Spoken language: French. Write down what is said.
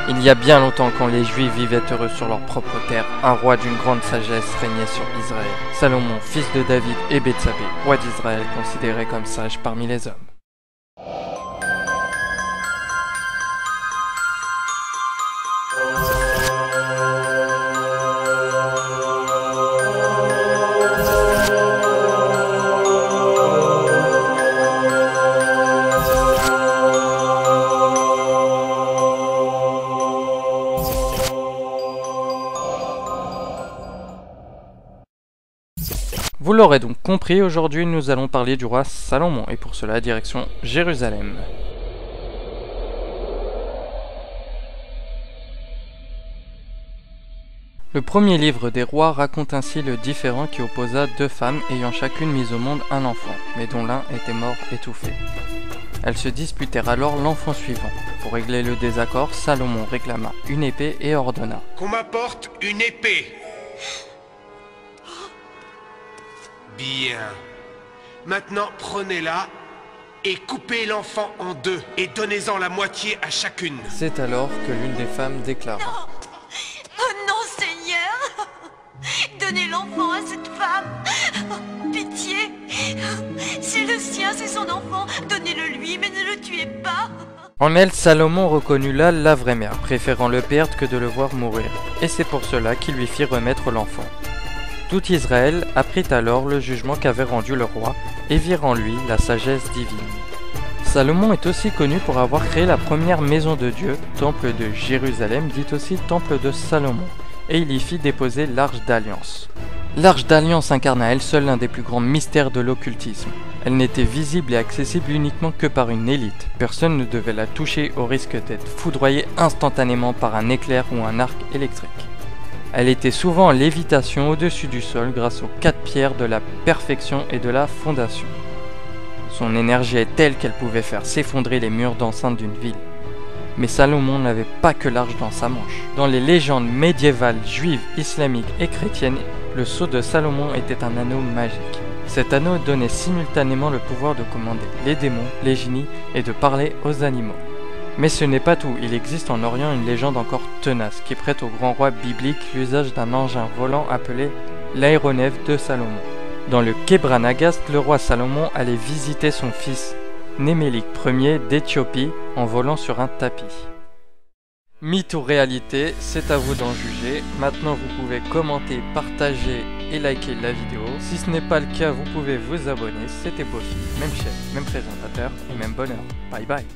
Il y a bien longtemps, quand les Juifs vivaient heureux sur leur propre terre, un roi d'une grande sagesse régnait sur Israël. Salomon, fils de David et Bethsabée, roi d'Israël, considéré comme sage parmi les hommes. Vous l'aurez donc compris, aujourd'hui nous allons parler du roi Salomon, et pour cela direction Jérusalem. Le premier livre des rois raconte ainsi le différend qui opposa deux femmes ayant chacune mis au monde un enfant, mais dont l'un était mort étouffé. Elles se disputèrent alors l'enfant suivant. Pour régler le désaccord, Salomon réclama une épée et ordonna « Qu'on m'apporte une épée !» Bien. Maintenant, prenez-la et coupez l'enfant en deux et donnez-en la moitié à chacune. C'est alors que l'une des femmes déclara « Oh non, Seigneur! Donnez l'enfant à cette femme! Pitié! C'est le sien, c'est son enfant. Donnez-le lui, mais ne le tuez pas! » En elle, Salomon reconnut là la vraie mère, préférant le perdre que de le voir mourir. Et c'est pour cela qu'il lui fit remettre l'enfant. Tout Israël apprit alors le jugement qu'avait rendu le roi et vit en lui la sagesse divine. Salomon est aussi connu pour avoir créé la première maison de Dieu, temple de Jérusalem, dit aussi temple de Salomon, et il y fit déposer l'arche d'alliance. L'arche d'alliance incarne à elle seule l'un des plus grands mystères de l'occultisme. Elle n'était visible et accessible uniquement que par une élite. Personne ne devait la toucher au risque d'être foudroyé instantanément par un éclair ou un arc électrique. Elle était souvent en lévitation au-dessus du sol grâce aux 4 pierres de la perfection et de la fondation. Son énergie est telle qu'elle pouvait faire s'effondrer les murs d'enceinte d'une ville. Mais Salomon n'avait pas que l'arche dans sa manche. Dans les légendes médiévales juives, islamiques et chrétiennes, le sceau de Salomon était un anneau magique. Cet anneau donnait simultanément le pouvoir de commander les démons, les génies et de parler aux animaux. Mais ce n'est pas tout, il existe en Orient une légende encore tenace qui prête au grand roi biblique l'usage d'un engin volant appelé l'aéronef de Salomon. Dans le Kebra Nagast, le roi Salomon allait visiter son fils Némélique Ier d'Éthiopie en volant sur un tapis. Mythe ou réalité, c'est à vous d'en juger. Maintenant vous pouvez commenter, partager et liker la vidéo. Si ce n'est pas le cas, vous pouvez vous abonner. C'était Bofi, même chaîne, même présentateur et même bonheur. Bye bye.